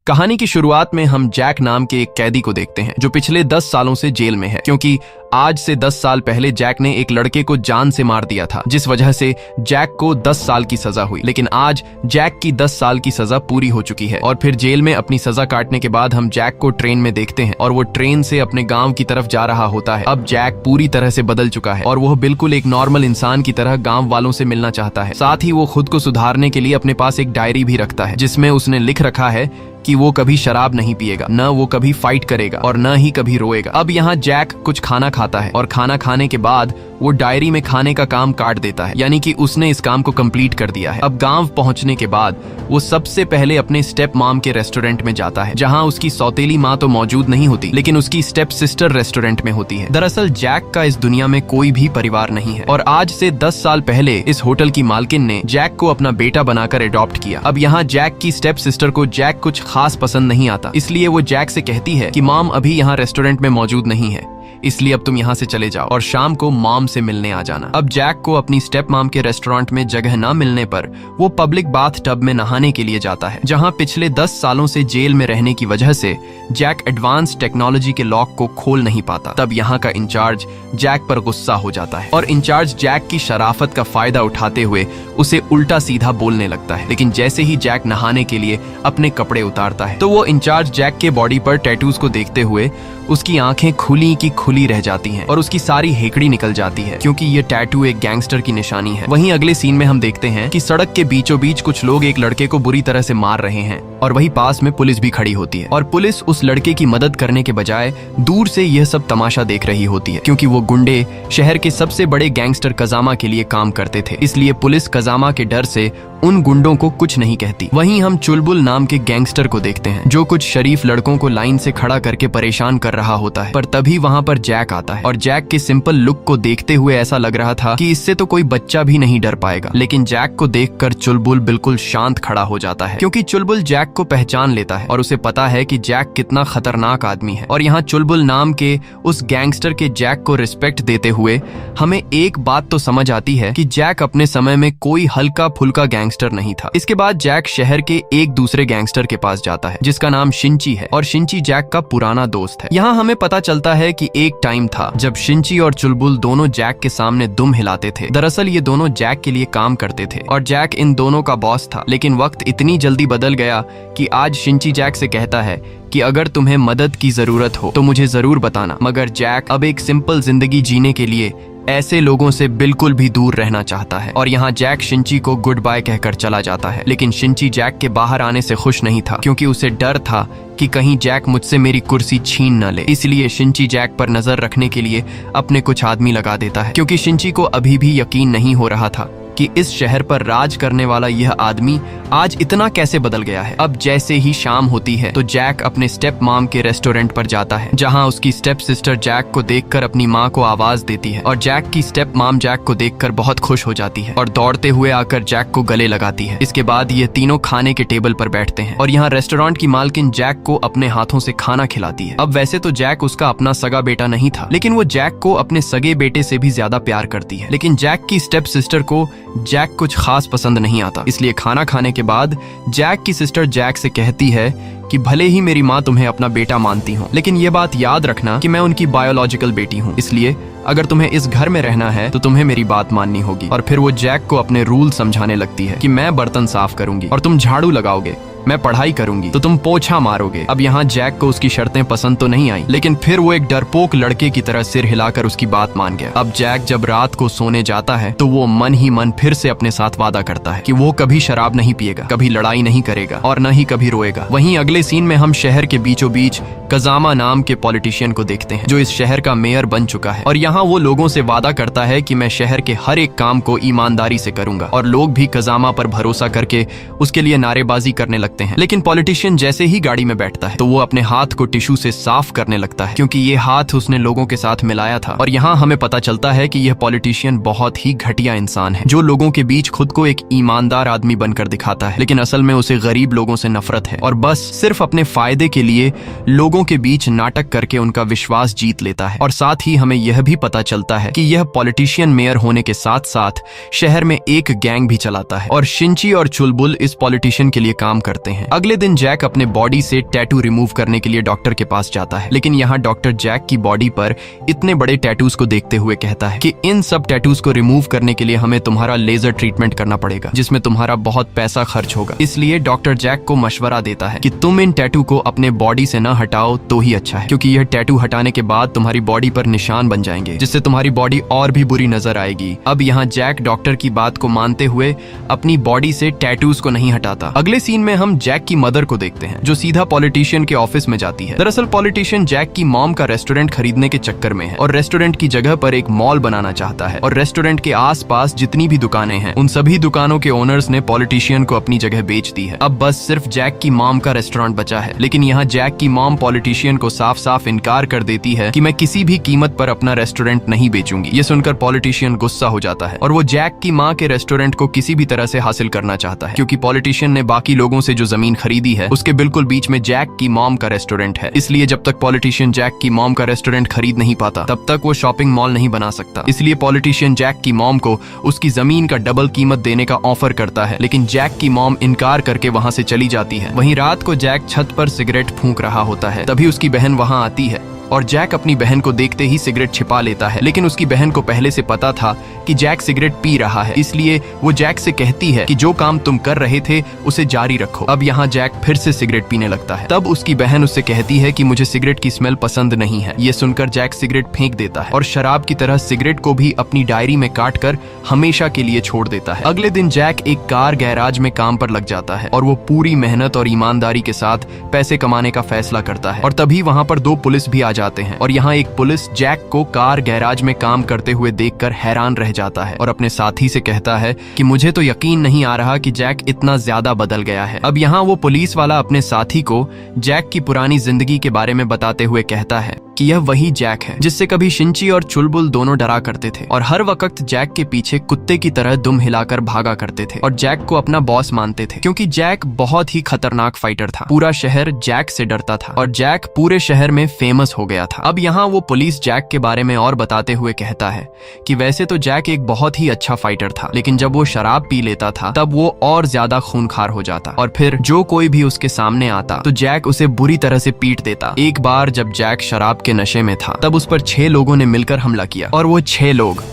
कहानी की शुरुआत में हम जैक नाम के एक कैदी को देखते हैं जो पिछले 10 सालों से जेल में है, क्योंकि आज से 10 साल पहले जैक ने एक लड़के को जान से मार दिया था, जिस वजह से जैक को 10 साल की सजा हुई। लेकिन आज जैक की 10 साल की सजा पूरी हो चुकी है और फिर जेल में अपनी सजा काटने के बाद हम जैक को ट्रेन में देखते हैं और वो ट्रेन से अपने गांव की तरफ जा रहा होता है। अब जैक पूरी तरह से बदल चुका है और वह बिल्कुल एक नॉर्मल इंसान की तरह गांव वालों से मिलना चाहता है। साथ ही वो खुद को सुधारने के लिए अपने पास एक डायरी भी रखता है जिसमें उसने लिख रखा है कि वो कभी शराब नहीं पिएगा, न वो कभी फाइट करेगा और न ही कभी रोएगा। अब यहाँ जैक कुछ खाना खाता है और खाना खाने के बाद वो डायरी में खाने का काम काट देता है, यानी कि उसने इस काम को कंप्लीट कर दिया है। अब गांव पहुंचने के बाद वो सबसे पहले अपने स्टेप मॉम के रेस्टोरेंट में जाता है, जहां उसकी सौतेली माँ तो मौजूद नहीं होती, लेकिन उसकी स्टेप सिस्टर रेस्टोरेंट में होती है। दरअसल जैक का इस दुनिया में कोई भी परिवार नहीं है और आज से 10 साल पहले इस होटल की मालकिन ने जैक को अपना बेटा बनाकर अडॉप्ट किया। अब यहाँ जैक की स्टेप सिस्टर को जैक कुछ खास पसंद नहीं आता, इसलिए वो जैक से कहती है कि मॉम अभी यहाँ रेस्टोरेंट में मौजूद नहीं है, इसलिए अब तुम यहाँ से चले जाओ और शाम को मॉम से मिलने आ जाना। अब जैक को अपनी स्टेप मॉम के रेस्टोरेंट में जगह न मिलने पर वो पब्लिक बाथ टब में नहाने के लिए जाता है, जहाँ पिछले 10 सालों से जेल में रहने की वजह से जैक एडवांस टेक्नोलॉजी के लॉक को खोल नहीं पाता। तब यहाँ का इंचार्ज जैक पर गुस्सा हो जाता है और इंचार्ज जैक की शराफत का फायदा उठाते हुए उसे उल्टा सीधा बोलने लगता है। लेकिन जैसे ही जैक नहाने के लिए अपने कपड़े उतारता है तो वो इंचार्ज जैक के बॉडी पर टैटूज को देखते हुए उसकी आंखें खुली की खुली रह जाती हैं और उसकी सारी हेकड़ी निकल जाती है, क्योंकि ये टैटू एक गैंगस्टर की निशानी है। वहीं अगले सीन में हम देखते हैं कि सड़क के बीचों बीच कुछ लोग एक लड़के को बुरी तरह से मार रहे हैं और वहीं पास में पुलिस भी खड़ी होती है और पुलिस उस लड़के की मदद करने के बजाय दूर से यह सब तमाशा देख रही होती है, क्योंकि वो गुंडे शहर के सबसे बड़े गैंगस्टर कजामा के लिए काम करते थे, इसलिए पुलिस कजामा के डर से उन गुंडों को कुछ नहीं कहती। वहीं हम चुलबुल नाम के गैंगस्टर को देखते हैं जो कुछ शरीफ लड़कों को लाइन से खड़ा करके परेशान कर रहा होता है, पर तभी वहां पर जैक आता है और जैक के सिंपल लुक को देखते हुए ऐसा लग रहा था कि इससे तो कोई बच्चा भी नहीं डर पाएगा। लेकिन जैक को देखकर चुलबुल बिल्कुल शांत खड़ा हो जाता है, क्योंकि चुलबुल जैक को पहचान लेता है और उसे पता है कि जैक कितना खतरनाक आदमी है। और यहाँ चुलबुल नाम के उस गैंगस्टर के जैक को रिस्पेक्ट देते हुए हमें एक बात तो समझ आती है कि जैक अपने समय में कोई हल्का फुल्का गैंगस्टर नहीं था। इसके बाद जैक शहर के एक दूसरे गैंगस्टर के पास जाता है जिसका नाम शिंची है और शिंची जैक का पुराना दोस्त है। यहाँ हमें पता चलता है कि एक टाइम था जब शिंची और चुलबुल दोनों जैक के सामने दुम हिलाते थे। दरअसल ये दोनों जैक के लिए काम करते थे और जैक इन दोनों का बॉस था। लेकिन वक्त इतनी जल्दी बदल गया कि आज शिंची जैक से कहता है कि अगर तुम्हें मदद की जरूरत हो तो मुझे जरूर बताना, मगर जैक अब एक सिंपल जिंदगी जीने के लिए ऐसे लोगों से बिल्कुल भी दूर रहना चाहता है। और यहाँ जैक शिंची को गुड बाय कहकर चला जाता है। लेकिन शिंची जैक के बाहर आने से खुश नहीं था, क्योंकि उसे डर था कि कहीं जैक मुझसे मेरी कुर्सी छीन न ले। इसलिए शिंची जैक पर नजर रखने के लिए अपने कुछ आदमी लगा देता है, क्योंकि शिंची को अभी भी यकीन नहीं हो रहा था कि इस शहर पर राज करने वाला यह आदमी आज इतना कैसे बदल गया है। अब जैसे ही शाम होती है तो जैक अपने स्टेप मॉम के रेस्टोरेंट पर जाता है, जहां उसकी स्टेप सिस्टर जैक को देखकर अपनी माँ को आवाज देती है और जैक की स्टेप मॉम जैक को देखकर बहुत खुश हो जाती है और दौड़ते हुए आकर जैक को गले लगाती है। इसके बाद ये तीनों खाने के टेबल पर बैठते हैं और यहाँ रेस्टोरेंट की मालकिन जैक को अपने हाथों से खाना खिलाती है। अब वैसे तो जैक उसका अपना सगा बेटा नहीं था, लेकिन वो जैक को अपने सगे बेटे से भी ज्यादा प्यार करती है। लेकिन जैक की स्टेप सिस्टर को जैक कुछ खास पसंद नहीं आता, इसलिए खाना खाने के बाद जैक की सिस्टर जैक से कहती है कि भले ही मेरी माँ तुम्हें अपना बेटा मानती हो, लेकिन ये बात याद रखना कि मैं उनकी बायोलॉजिकल बेटी हूँ, इसलिए अगर तुम्हें इस घर में रहना है तो तुम्हें मेरी बात माननी होगी। और फिर वो जैक को अपने रूल समझाने लगती है कि मैं बर्तन साफ करूंगी और तुम झाड़ू लगाओगे, मैं पढ़ाई करूंगी तो तुम पोछा मारोगे। अब यहाँ जैक को उसकी शर्तें पसंद तो नहीं आई, लेकिन फिर वो एक डरपोक लड़के की तरह सिर हिलाकर उसकी बात मान गया। अब जैक जब रात को सोने जाता है तो वो मन ही मन फिर से अपने साथ वादा करता है कि वो कभी शराब नहीं पिएगा, कभी लड़ाई नहीं करेगा और न ही कभी रोएगा। वहीं अगले सीन में हम शहर के बीचों बीच कजामा नाम के पॉलिटिशियन को देखते हैं जो इस शहर का मेयर बन चुका है और यहाँ वो लोगों से वादा करता है कि मैं शहर के हर एक काम को ईमानदारी से करूंगा और लोग भी कजामा पर भरोसा करके उसके लिए नारेबाजी करने लगते हैं। लेकिन पॉलिटिशियन जैसे ही गाड़ी में बैठता है तो वो अपने हाथ को टिश्यू से साफ करने लगता है, क्योंकि ये हाथ उसने लोगों के साथ मिलाया था। और यहाँ हमें पता चलता है कि यह पॉलिटिशियन बहुत ही घटिया इंसान है जो लोगों के बीच खुद को एक ईमानदार आदमी बनकर दिखाता है, लेकिन असल में उसे गरीब लोगों से नफरत है और बस सिर्फ अपने फायदे के लिए लोगों के बीच नाटक करके उनका विश्वास जीत लेता है। और साथ ही हमें यह भी पता चलता है कि यह पॉलिटिशियन मेयर होने के साथ साथ शहर में एक गैंग भी चलाता है और शिंची और चुलबुल इस पॉलिटिशियन के लिए काम करते जाते हैं। अगले दिन जैक अपने बॉडी से टैटू रिमूव करने के लिए डॉक्टर के पास जाता है, लेकिन यहाँ डॉक्टर जैक की बॉडी पर इतने बड़े टैटूज को देखते हुए कहता है कि इन सब टैटूज को रिमूव करने के लिए हमें तुम्हारा लेजर ट्रीटमेंट करना पड़ेगा, जिसमें तुम्हारा बहुत पैसा खर्च होगा। इसलिए डॉक्टर जैक को मशवरा देता है कि तुम इन टैटू को अपने बॉडी से न हटाओ तो ही अच्छा है, क्योंकि यह टैटू हटाने के बाद तुम्हारी बॉडी पर निशान बन जाएंगे, जिससे तुम्हारी बॉडी और भी बुरी नजर आएगी। अब यहाँ जैक डॉक्टर की बात को मानते हुए अपनी बॉडी से टैटूज को नहीं हटाता। अगले सीन में हम जैक की मदर को देखते हैं, जो सीधा पॉलिटिशियन के ऑफिस में जाती है। दरअसल पॉलिटिशियन जैक की मॉम का रेस्टोरेंट खरीदने के चक्कर में है और रेस्टोरेंट की जगह पर एक मॉल बनाना चाहता है, और रेस्टोरेंट के आसपास जितनी भी दुकानें हैं उन सभी दुकानों के ओनर्स ने पॉलिटिशियन को अपनी जगह बेच दी है। अब बस सिर्फ जैक की मॉम का रेस्टोरेंट बचा है, लेकिन यहाँ जैक की मॉम पॉलिटिशियन को साफ साफ इनकार कर देती है कि मैं किसी भी कीमत पर अपना रेस्टोरेंट नहीं बेचूंगी। ये सुनकर पॉलिटिशियन गुस्सा हो जाता है और वो जैक की माँ के रेस्टोरेंट को किसी भी तरह से हासिल करना चाहता है, क्योंकि पॉलिटिशियन ने बाकी लोगों से जो जमीन खरीदी है उसके बिल्कुल बीच में जैक की मॉम का रेस्टोरेंट है। इसलिए जब तक पॉलिटिशियन जैक की मॉम का रेस्टोरेंट खरीद नहीं पाता तब तक वो शॉपिंग मॉल नहीं बना सकता। इसलिए पॉलिटिशियन जैक की मॉम को उसकी जमीन का डबल कीमत देने का ऑफर करता है, लेकिन जैक की मॉम इनकार करके वहां से चली जाती है। वहीं रात को जैक छत पर सिगरेट फूंक रहा होता है, तभी उसकी बहन वहां आती है और जैक अपनी बहन को देखते ही सिगरेट छिपा लेता है, लेकिन उसकी बहन को पहले से पता था कि जैक सिगरेट पी रहा है, इसलिए वो जैक से कहती है कि जो काम तुम कर रहे थे उसे जारी रखो। अब यहाँ जैक फिर से सिगरेट पीने लगता है। तब उसकी बहन उससे कहती है कि मुझे सिगरेट की स्मेल पसंद नहीं है। ये सुनकर जैक सिगरेट फेंक देता है और शराब की तरह सिगरेट को भी अपनी डायरी में काट कर हमेशा के लिए छोड़ देता है। अगले दिन जैक एक कार गैराज में काम पर लग जाता है और वो पूरी मेहनत और ईमानदारी के साथ पैसे कमाने का फैसला करता है। और तभी वहाँ पर 2 पुलिस भी आ जाते हैं और यहाँ एक पुलिस जैक को कार गैराज में काम करते हुए देखकर हैरान रह जाता है और अपने साथी से कहता है कि मुझे तो यकीन नहीं आ रहा कि जैक इतना ज्यादा बदल गया है। अब यहाँ वो पुलिस वाला अपने साथी को जैक की पुरानी जिंदगी के बारे में बताते हुए कहता है कि यह वही जैक है जिससे कभी शिंची और चुलबुल दोनों डरा करते थे और हर वक्त जैक के पीछे कुत्ते की तरह दुम हिलाकर भागा करते थे और जैक को अपना बॉस मानते थे, क्योंकि जैक बहुत ही खतरनाक फाइटर था। पूरा शहर जैक से डरता था और जैक पूरे शहर में फेमस हो गया था। अब यहाँ वो पुलिस जैक के बारे में और बताते हुए कहता है कि वैसे तो जैक एक बहुत ही अच्छा फाइटर था, लेकिन जब वो शराब पी लेता था तब वो और ज्यादा खूंखार हो जाता और फिर जो कोई भी उसके सामने आता तो जैक उसे बुरी तरह से पीट देता। एक बार जब जैक शराब के नशे में था तब उस पर 6 लोगों ने मिलकर हमला किया और वो 6 लोग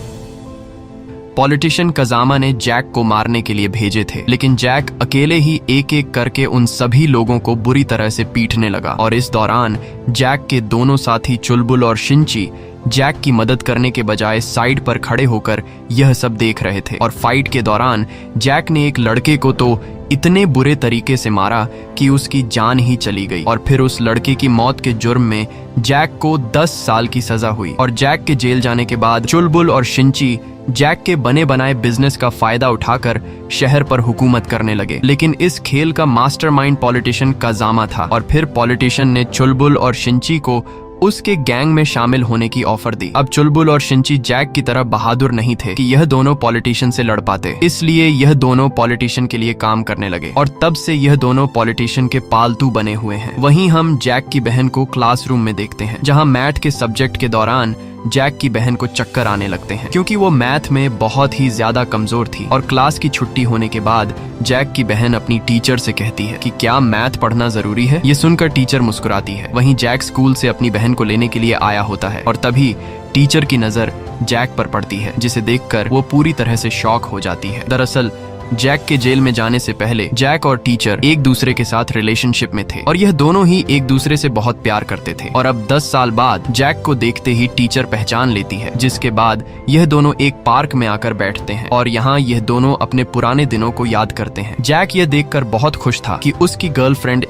पॉलिटिशियन कजामा ने जैक को मारने के लिए भेजे थे, लेकिन जैक अकेले ही एक एक करके उन सभी लोगों को बुरी तरह से पीटने लगा। और इस दौरान जैक के दोनों साथी चुलबुल और शिंची जैक की मदद करने के बजाय साइड पर खड़े होकर यह सब देख रहे थे। और फाइट के दौरान जैक ने एक लड़के को तो इतने बुरे तरीके से मारा कि उसकी जान ही चली गई और फिर उस लड़के की मौत के जुर्म में जैक को 10 साल की सजा हुई। और जैक के जेल जाने के बाद चुलबुल और शिंची जैक के बने बनाए बिजनेस का फायदा उठाकर शहर पर हुकूमत करने लगे, लेकिन इस खेल का मास्टरमाइंड पॉलिटिशियन कजामा था। और फिर पॉलिटिशियन ने चुलबुल और शिंची को उसके गैंग में शामिल होने की ऑफर दी। अब चुलबुल और शिंची जैक की तरह बहादुर नहीं थे कि यह दोनों पॉलिटिशियन से लड़ पाते, इसलिए यह दोनों पॉलिटिशियन के लिए काम करने लगे और तब से यह दोनों पॉलिटिशियन के पालतू बने हुए हैं। वहीं हम जैक की बहन को क्लासरूम में देखते हैं, जहां मैथ के सब्जेक्ट के दौरान जैक की बहन को चक्कर आने लगते हैं, क्योंकि वो मैथ में बहुत ही ज्यादा कमजोर थी। और क्लास की छुट्टी होने के बाद जैक की बहन अपनी टीचर से कहती है कि क्या मैथ पढ़ना जरूरी है। ये सुनकर टीचर मुस्कुराती है। वहीं जैक स्कूल से अपनी बहन को लेने के लिए आया होता है और तभी टीचर की नजर जैक पर पड़ती है, जिसे देखकर वो पूरी तरह से शॉक हो जाती है। दरअसल जैक के जेल में जाने से पहले जैक और टीचर एक दूसरे के साथ रिलेशनशिप में थे और यह दोनों ही एक दूसरे से बहुत प्यार करते थे। और अब 10 साल बाद जैक को देखते ही टीचर पहचान लेती है, जिसके बाद यह दोनों एक पार्क में आकर बैठते हैं और यहाँ यह दोनों अपने पुराने दिनों को याद करते हैं। जैक यह देखकर बहुत खुश था कि उसकी गर्लफ्रेंड